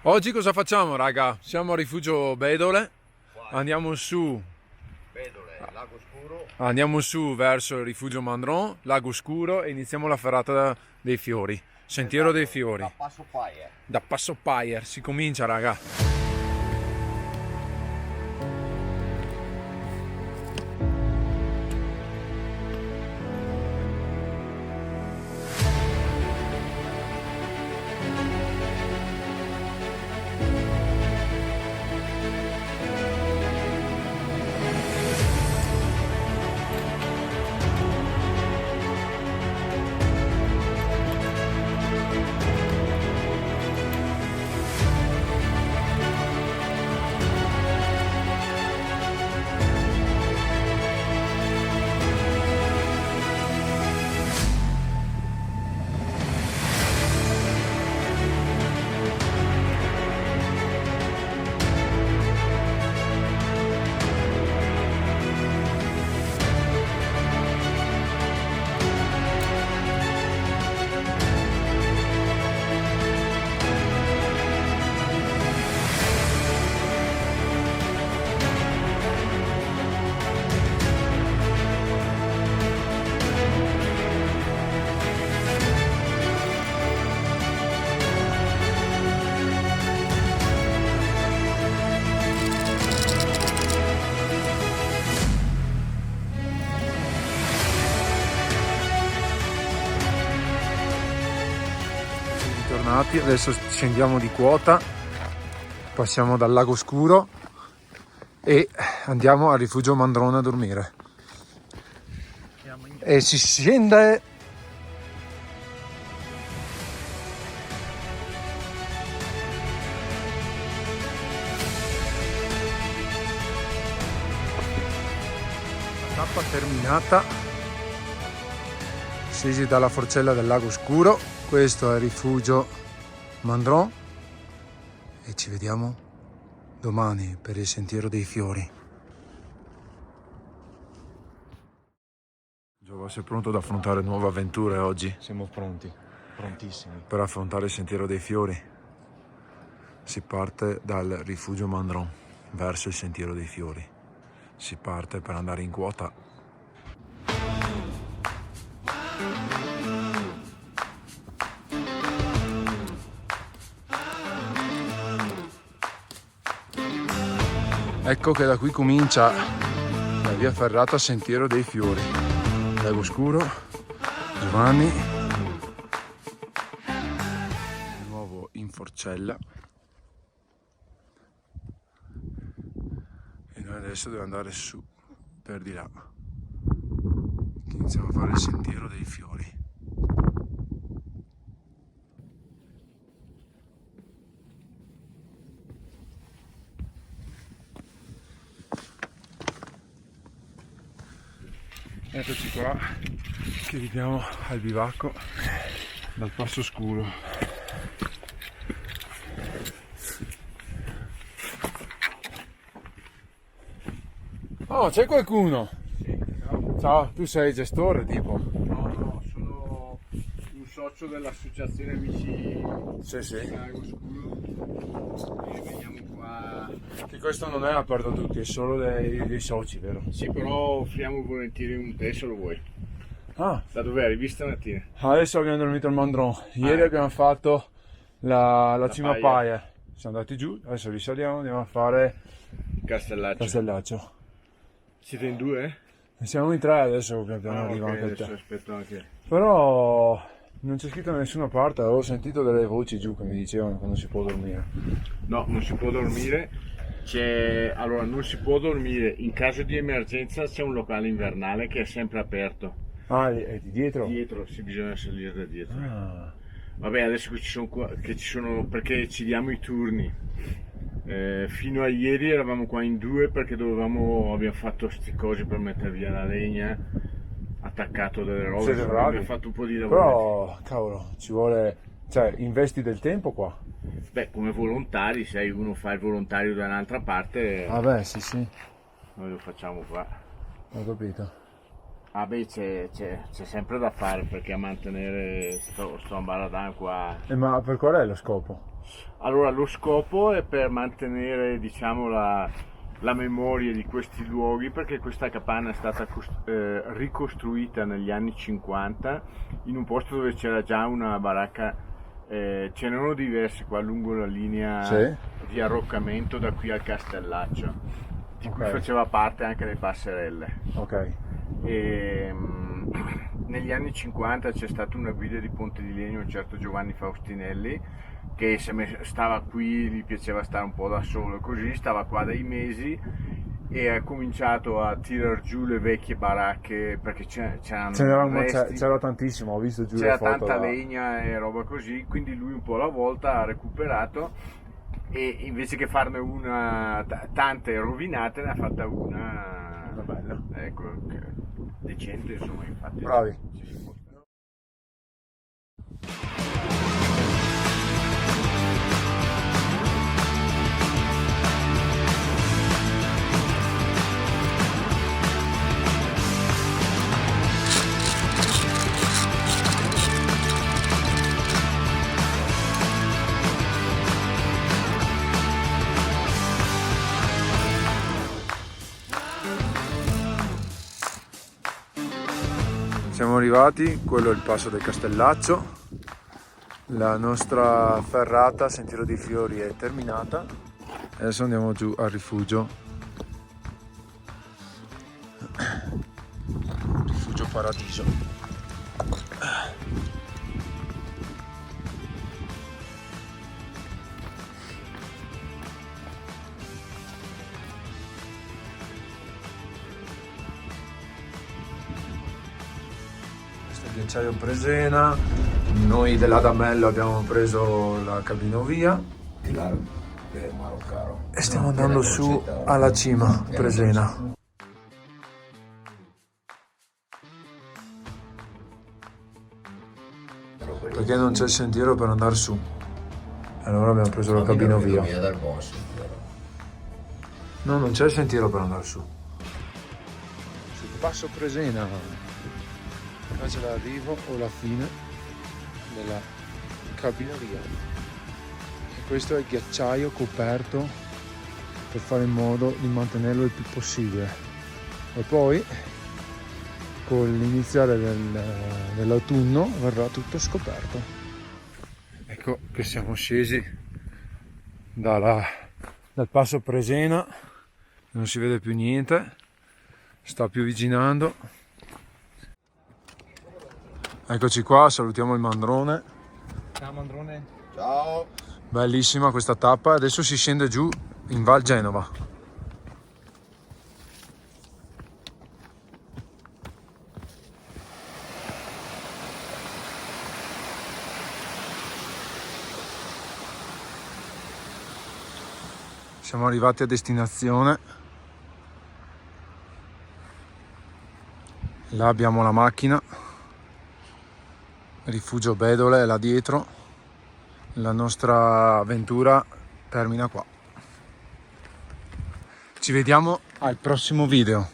Oggi cosa facciamo, raga? Siamo a Rifugio Bedole, andiamo su, Bedole, Lago Scuro. andiamo su verso il Rifugio Mandron, Lago Scuro e iniziamo la ferrata dei fiori, Sentiero dei Fiori. Da Passo Paie. Da Passo Payer, si comincia, raga. Tornati, adesso scendiamo di quota, passiamo dal Lago Scuro e andiamo al Rifugio Mandrone a dormire. E si scende. Tappa terminata, scesi dalla forcella del Lago Scuro. Questo è il Rifugio Mandron e ci vediamo domani per il Sentiero dei Fiori. Giova, sei pronto ad affrontare nuove avventure oggi? Siamo pronti, prontissimi. Per affrontare il Sentiero dei Fiori si parte dal Rifugio Mandron verso il Sentiero dei Fiori. Si parte per andare in quota. Ecco che da qui comincia la via ferrata Sentiero dei Fiori. Lago Scuro, Giovanni, di nuovo in forcella. E noi adesso dobbiamo andare su per di là. Iniziamo a fare il Sentiero dei Fiori. Eccoci qua, che arriviamo al bivacco dal Passo Scuro. Oh, c'è qualcuno? Sì, ciao. Ciao, tu sei il gestore tipo? No, sono un socio dell'associazione Amici Sì, sì. Lago Scuro e veniamo qua. Che questo non è aperto a tutti, è solo dei soci, vero? Sì, però offriamo volentieri un tè se lo vuoi. Ah, Da dove eri? Vista stamattina? adesso abbiamo dormito al Mandron. Ieri abbiamo fatto la cima Paia. Paia. Siamo andati giù, adesso risaliamo, andiamo a fare Castellaccio. Castellaccio. Siete in due? E siamo in tre adesso, pian piano arriva ok, anche il adesso tè. aspetto anche. Però non c'è scritto da nessuna parte, avevo sentito delle voci giù che mi dicevano che non si può dormire. No, non si può dormire. Allora, non si può dormire. In caso di emergenza c'è un locale invernale che è sempre aperto. Ah, è di dietro? Dietro, sì, bisogna salire da dietro. Ah. Vabbè, adesso che ci sono perché ci diamo i turni. Fino a ieri eravamo qua in due perché abbiamo fatto sti cosi per mettere via la legna, attaccato delle robe, Siete bravi. abbiamo fatto un po' di lavoro. Però, cavolo, ci vuole. Cioè, investi del tempo qua. Beh, come volontari, se uno fa il volontario da un'altra parte, Vabbè, sì, sì, noi lo facciamo qua. ho capito. Ah beh, c'è sempre da fare perché a mantenere sto ambaradan qua. Ma per qual è lo scopo? Allora, lo scopo è per mantenere, diciamo, la memoria di questi luoghi, perché questa capanna è stata ricostruita negli anni 50 in un posto dove c'era già una baracca. Ce n'erano diverse qua lungo la linea Sì. di arroccamento da qui al Castellaccio, di cui Ok. faceva parte anche le passerelle. Ok. E, negli anni 50 c'è stata una guida di Ponte di Legno, un certo Giovanni Faustinelli, che stava qui, gli piaceva stare un po' da solo, così stava qua dei mesi e ha cominciato a tirar giù le vecchie baracche perché C'era tantissimo, ho visto giù le c'era foto tanta là. legna e roba così, quindi lui un po' alla volta ha recuperato e invece che farne tante rovinate ne ha fatta una bella. ecco, decente, insomma, infatti. Bravi. Ci si può. Siamo arrivati, quello è il passo del Castellaccio. La nostra ferrata Sentiero dei Fiori è terminata. Adesso andiamo giù al rifugio. Rifugio Paradiso. Questo è il ghiacciaio Presena. Noi dell'Adamello abbiamo preso la cabinovia e stiamo andando su alla cima, Presena. Perché non c'è il sentiero per andare su. Allora abbiamo preso la cabinovia. No, non c'è il sentiero per andare su. Sul passo Presena. Qua c'è l'arrivo o la fine della cabinovia. E questo è il ghiacciaio coperto per fare in modo di mantenerlo il più possibile. E poi con l'iniziare dell'autunno verrà tutto scoperto. Ecco che siamo scesi dal passo Presena, non si vede più niente, sta più avvicinando. Eccoci qua, salutiamo il Mandrone. Ciao Mandrone. Ciao. Bellissima questa tappa, adesso si scende giù in Val Genova. Siamo arrivati a destinazione. Là abbiamo la macchina. Rifugio Bedole è là dietro. La nostra avventura termina qua. Ci vediamo al prossimo video.